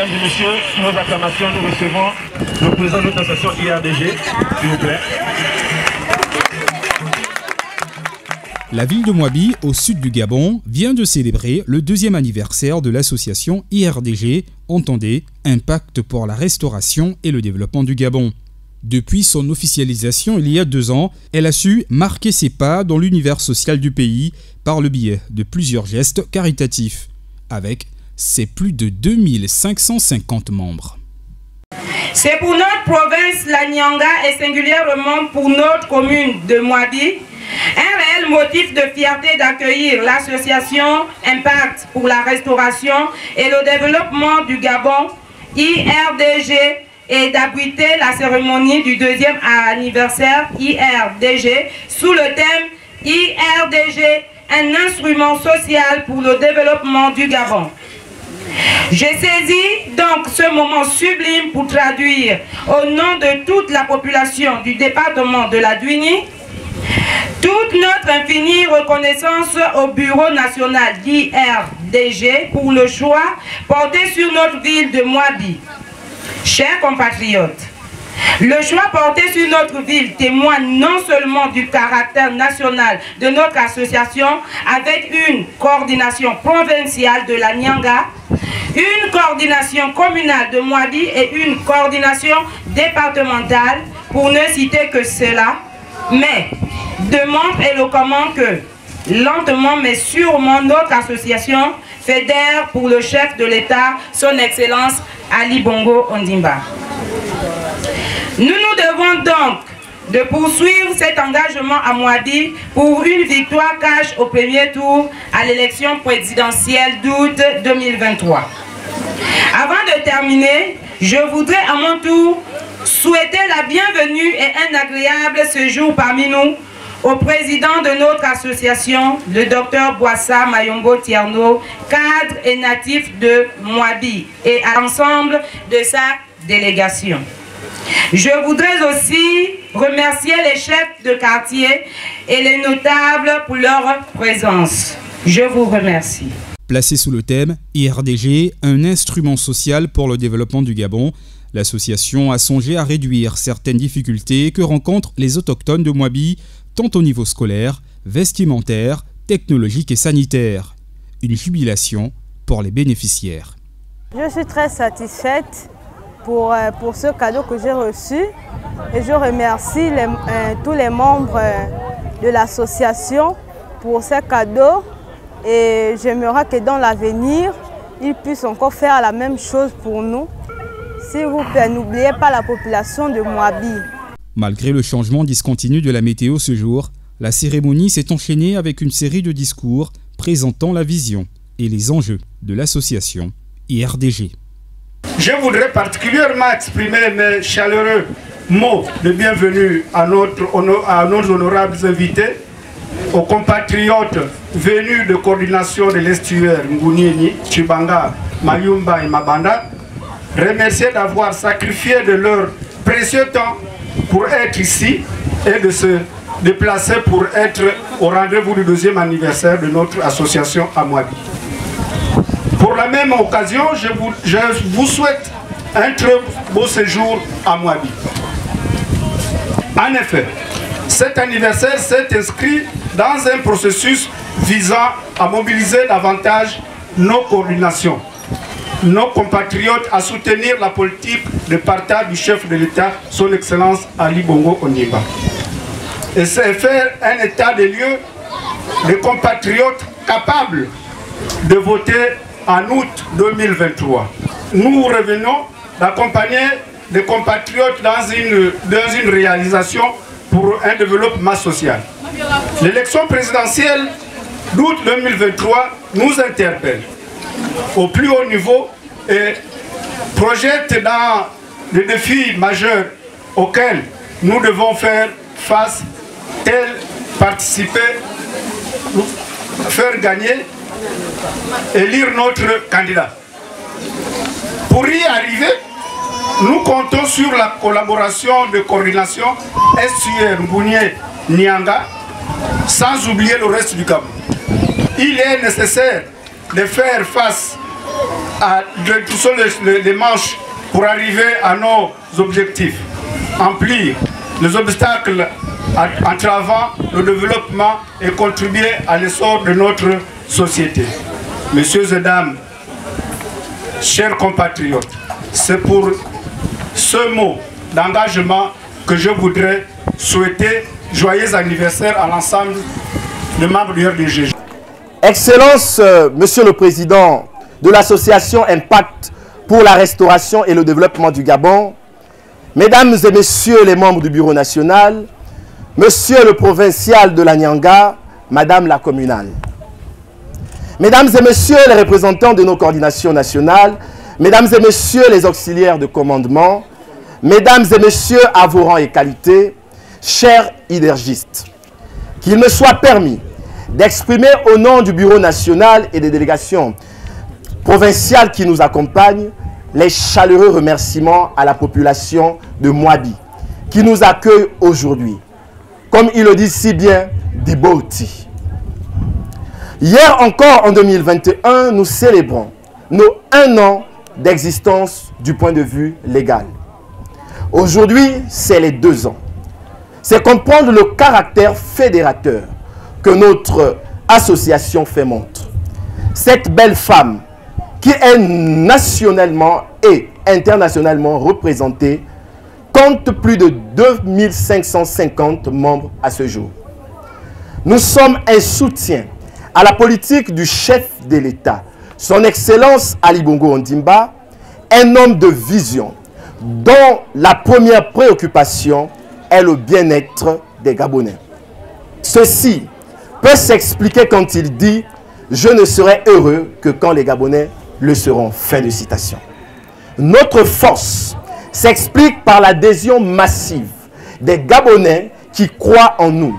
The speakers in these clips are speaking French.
Mesdames et messieurs, sous nos acclamations, nous recevons le président de notre association IRDG, s'il vous plaît. La ville de Mouabi, au sud du Gabon, vient de célébrer le 2e anniversaire de l'association IRDG, entendez, Impact pour la restauration et le développement du Gabon. Depuis son officialisation il y a 2 ans, elle a su marquer ses pas dans l'univers social du pays par le biais de plusieurs gestes caritatifs, avec ses plus de 2550 membres. C'est pour notre province, la Nyanga, et singulièrement pour notre commune de Mouabi, un réel motif de fierté d'accueillir l'association Impact pour la restauration et le développement du Gabon, IRDG, et d'abriter la cérémonie du 2e anniversaire IRDG sous le thème IRDG, un instrument social pour le développement du Gabon. J'ai saisi donc ce moment sublime pour traduire au nom de toute la population du département de la Douini toute notre infinie reconnaissance au Bureau national d'IRDG pour le choix porté sur notre ville de Mouabi. Chers compatriotes, le choix porté sur notre ville témoigne non seulement du caractère national de notre association avec une coordination provinciale de la Nyanga, une coordination communale de Mouabi et une coordination départementale, pour ne citer que cela, mais démontre éloquemment que, lentement mais sûrement, notre association fédère pour le chef de l'État, son Excellence Ali Bongo Ondimba. Nous nous devons donc de poursuivre cet engagement à Mouabi pour une victoire cash au premier tour à l'élection présidentielle d'août 2023. Avant de terminer, je voudrais à mon tour souhaiter la bienvenue et un agréable séjour parmi nous au président de notre association, le Dr Boissa Mayombo Tierno, cadre et natif de Mouabi, et à l'ensemble de sa délégation. Je voudrais aussi remercier les chefs de quartier et les notables pour leur présence. Je vous remercie. Placé sous le thème IRDG, un instrument social pour le développement du Gabon, l'association a songé à réduire certaines difficultés que rencontrent les autochtones de Mouabi, tant au niveau scolaire, vestimentaire, technologique et sanitaire. Une jubilation pour les bénéficiaires. Je suis très satisfaite pour ce cadeau que j'ai reçu et je remercie tous les membres de l'association pour ce cadeau et j'aimerais que dans l'avenir, ils puissent encore faire la même chose pour nous. S'il vous plaît, n'oubliez pas la population de Mouabi. Malgré le changement discontinu de la météo ce jour, la cérémonie s'est enchaînée avec une série de discours présentant la vision et les enjeux de l'association IRDG. Je voudrais particulièrement exprimer mes chaleureux mots de bienvenue à nos honorables invités, aux compatriotes venus de coordination de l'estuaire Ngunieni, Chibanga, Mayumba et Mabanda, remercier d'avoir sacrifié de leur précieux temps pour être ici et de se déplacer pour être au rendez-vous du 2e anniversaire de notre association à Mouabi. Pour la même occasion, je vous souhaite un très beau séjour à Mouabi. En effet, cet anniversaire s'est inscrit dans un processus visant à mobiliser davantage nos coordinations, nos compatriotes à soutenir la politique de partage du chef de l'État, son Excellence Ali Bongo Ondimba. Et c'est faire un état des lieux des compatriotes capables de voter en août 2023. Nous revenons d'accompagner les compatriotes dans une réalisation pour un développement social. L'élection présidentielle d'août 2023 nous interpelle au plus haut niveau et projette dans les défis majeurs auxquels nous devons faire face, tels participer, faire gagner, élire notre candidat. Pour y arriver, nous comptons sur la collaboration de coordination SUR Ngunié-Nyanga, sans oublier le reste du Gabon. Il est nécessaire de faire face retroussons les manches pour arriver à nos objectifs. Remplir les obstacles entravant le développement et contribuer à l'essor de notre société. Messieurs et dames, chers compatriotes, c'est pour ce mot d'engagement que je voudrais souhaiter joyeux anniversaire à l'ensemble des membres du RDG. Excellence, Monsieur le Président de l'association Impact pour la restauration et le développement du Gabon, Mesdames et Messieurs les membres du Bureau national, Monsieur le provincial de la Nyanga, Madame la communale, Mesdames et Messieurs les représentants de nos coordinations nationales, Mesdames et Messieurs les auxiliaires de commandement, Mesdames et Messieurs à vos rangs et qualités, chers hydergistes, qu'il me soit permis d'exprimer au nom du Bureau national et des délégations provinciales qui nous accompagnent les chaleureux remerciements à la population de Mwabi qui nous accueille aujourd'hui. Comme il le dit si bien, Dibouti. Hier encore, en 2021, nous célébrons nos 1 an d'existence du point de vue légal. Aujourd'hui, c'est les 2 ans. C'est comprendre le caractère fédérateur que notre association fait montre. Cette belle femme qui est nationalement et internationalement représentée compte plus de 2550 membres à ce jour. Nous sommes un soutien à la politique du chef de l'État, son Excellence Ali Bongo Ondimba, un homme de vision dont la première préoccupation est le bien-être des Gabonais. Ceci peut s'expliquer quand il dit « Je ne serai heureux que quand les Gabonais le seront ». Fin de citation. Notre force s'explique par l'adhésion massive des Gabonais qui croient en nous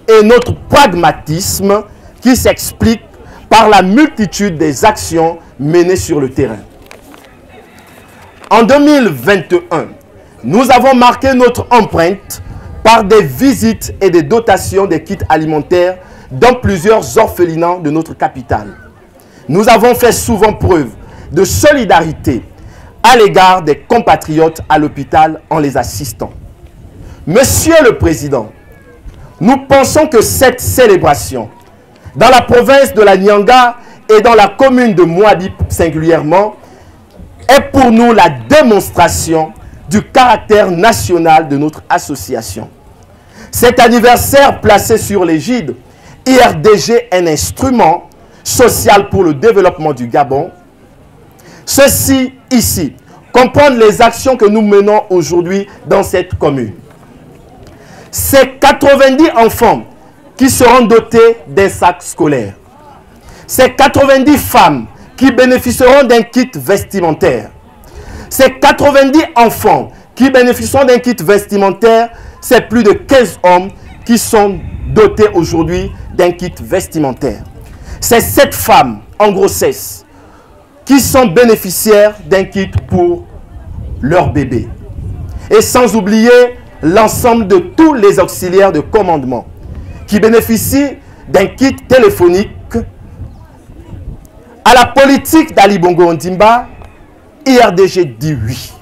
et notre pragmatisme qui s'explique par la multitude des actions menées sur le terrain. En 2021, nous avons marqué notre empreinte par des visites et des dotations des kits alimentaires dans plusieurs orphelinats de notre capitale. Nous avons fait souvent preuve de solidarité à l'égard des compatriotes à l'hôpital en les assistant. Monsieur le Président, nous pensons que cette célébration, dans la province de la Nyanga et dans la commune de Mwabi singulièrement, est pour nous la démonstration du caractère national de notre association. Cet anniversaire placé sur l'égide IRDG, un instrument social pour le développement du Gabon. Ceci ici, comprendre les actions que nous menons aujourd'hui dans cette commune. C'est 90 enfants qui seront dotés d'un sac scolaire. C'est 90 femmes qui bénéficieront d'un kit vestimentaire. C'est 90 enfants qui bénéficieront d'un kit vestimentaire. C'est plus de 15 hommes qui sont dotés aujourd'hui d'un kit vestimentaire. C'est 7 femmes en grossesse qui sont bénéficiaires d'un kit pour leur bébé. Et sans oublier l'ensemble de tous les auxiliaires de commandement qui bénéficient d'un kit téléphonique. À la politique d'Ali Bongo Ondimba, IRDG dit oui.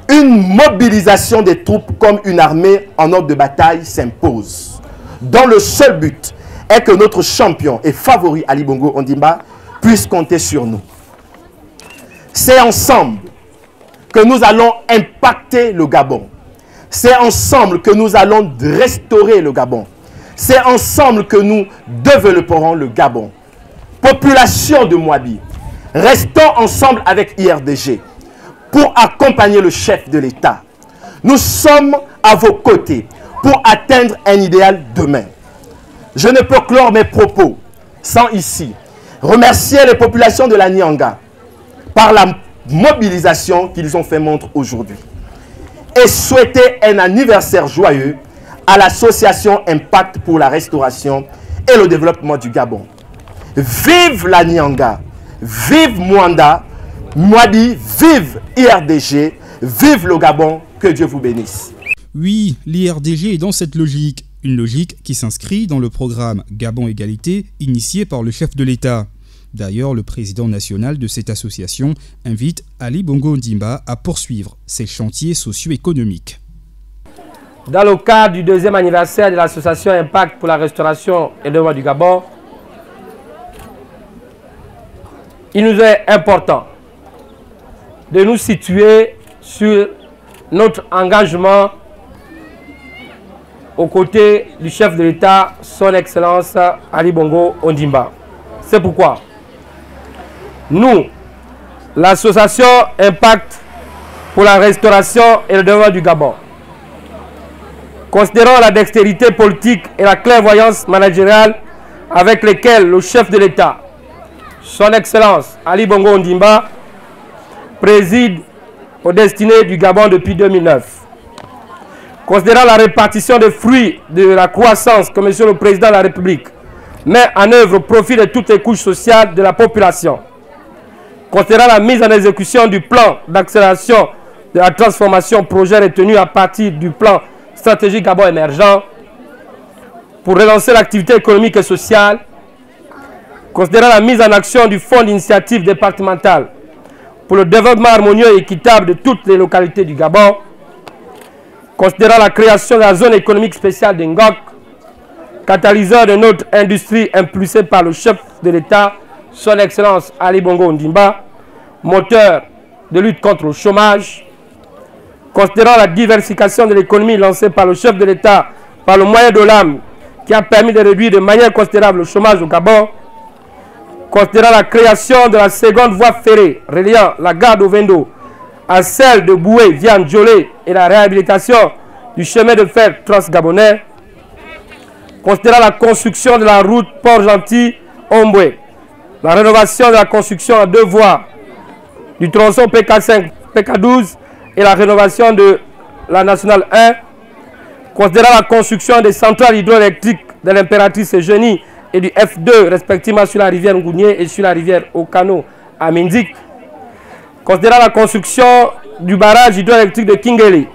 Une mobilisation des troupes comme une armée en ordre de bataille s'impose, dont le seul but est que notre champion et favori Ali Bongo Ondimba puisse compter sur nous. C'est ensemble que nous allons impacter le Gabon. C'est ensemble que nous allons restaurer le Gabon. C'est ensemble que nous développerons le Gabon. Population de Mwabi, restons ensemble avec IRDG pour accompagner le chef de l'État. Nous sommes à vos côtés pour atteindre un idéal demain. Je ne peux clore mes propos sans ici remercier les populations de la Nyanga par la mobilisation qu'ils ont fait montre aujourd'hui et souhaiter un anniversaire joyeux à l'association Impact pour la restauration et le développement du Gabon. Vive la Nyanga, vive Mwanda, Mwabi, vive IRDG, vive le Gabon, que Dieu vous bénisse. Oui, l'IRDG est dans cette logique, une logique qui s'inscrit dans le programme Gabon Égalité initié par le chef de l'État. D'ailleurs, le président national de cette association invite Ali Bongo Ondimba à poursuivre ses chantiers socio-économiques. Dans le cadre du 2e anniversaire de l'association Impact pour la restauration et le développement du Gabon, il nous est important de nous situer sur notre engagement aux côtés du chef de l'État, son Excellence Ali Bongo Ondimba. C'est pourquoi nous, l'association Impact pour la restauration et le développement du Gabon, considérant la dextérité politique et la clairvoyance managériale avec lesquelles le chef de l'État, son Excellence Ali Bongo Ondimba, préside aux destinées du Gabon depuis 2009. Considérant la répartition des fruits de la croissance que M. le Président de la République met en œuvre au profit de toutes les couches sociales de la population, considérant la mise en exécution du plan d'accélération de la transformation projet retenu à partir du plan stratégique Gabon émergent pour relancer l'activité économique et sociale, considérant la mise en action du fonds d'initiative départementale pour le développement harmonieux et équitable de toutes les localités du Gabon, considérant la création de la zone économique spéciale de Ngok, catalyseur de notre industrie impulsée par le chef de l'État, son Excellence Ali Bongo Ondimba, moteur de lutte contre le chômage, considérant la diversification de l'économie lancée par le chef de l'État par le moyen de l'âme qui a permis de réduire de manière considérable le chômage au Gabon, considérant la création de la seconde voie ferrée reliant la gare d'Ovendo à celle de Boué via Ndjolé et la réhabilitation du chemin de fer transgabonais, considérant la construction de la route Port-Gentil-Omboué, la rénovation de la construction à 2 voies du tronçon PK5, PK12 et la rénovation de la Nationale 1, considérant la construction des centrales hydroélectriques de l'Impératrice Eugénie et du F2 respectivement sur la rivière Ngounié et sur la rivière Okano à Mindik, considérant la construction du barrage hydroélectrique de Kingeli,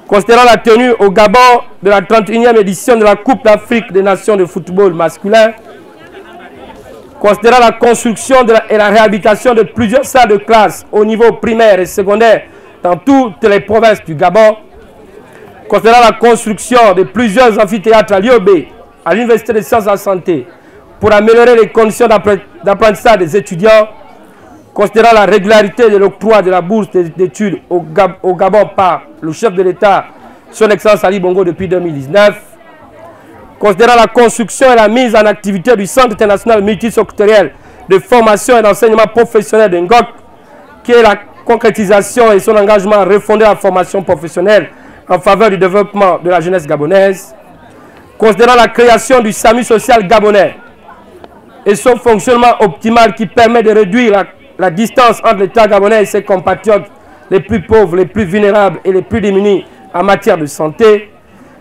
considérant la tenue au Gabon de la 31e édition de la Coupe d'Afrique des Nations de football masculin, considérant la construction et la réhabilitation de plusieurs salles de classe au niveau primaire et secondaire dans toutes les provinces du Gabon, considérant la construction de plusieurs amphithéâtres à Liobé, à l'Université des sciences de la santé, pour améliorer les conditions d'apprentissage des étudiants, considérant la régularité de l'octroi de la bourse d'études au Gabon par le chef de l'État, son Excellence Ali Bongo depuis 2019, considérant la construction et la mise en activité du Centre international multisectoriel de formation et d'enseignement professionnel de Ngok, qui est la concrétisation et son engagement à refonder la formation professionnelle en faveur du développement de la jeunesse gabonaise, considérant la création du SAMU social gabonais et son fonctionnement optimal qui permet de réduire la distance entre l'État gabonais et ses compatriotes les plus pauvres, les plus vulnérables et les plus démunis en matière de santé,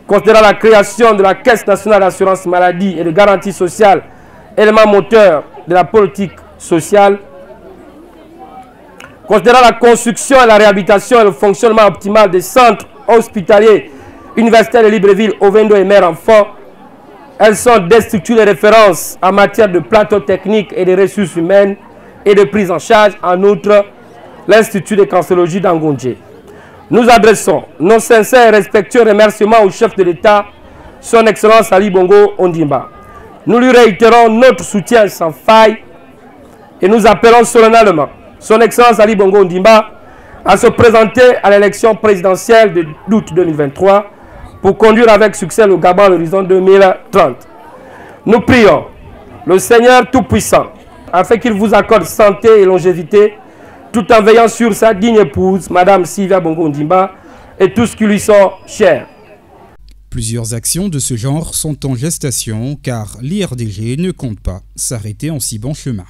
considérant la création de la Caisse nationale d'assurance maladie et de garantie sociale, élément moteur de la politique sociale, considérant la construction et la réhabilitation et le fonctionnement optimal des centres hospitaliers universitaires de Libreville, Ovendo et Mère Enfant. Elles sont des structures de référence en matière de plateau technique et de ressources humaines et de prise en charge. En outre, l'Institut de cancérologie d'Angondje. Nous adressons nos sincères et respectueux remerciements au chef de l'État, son Excellence Ali Bongo Ondimba. Nous lui réitérons notre soutien sans faille et nous appelons solennellement son Excellence Ali Bongo Ondimba à se présenter à l'élection présidentielle d'août 2023 pour conduire avec succès le Gabon à l'horizon 2030. Nous prions le Seigneur Tout-Puissant afin qu'il vous accorde santé et longévité tout en veillant sur sa digne épouse, Madame Sylvia Bongo Ondimba, et tout ce qui lui sont chers. Plusieurs actions de ce genre sont en gestation car l'IRDG ne compte pas s'arrêter en si bon chemin.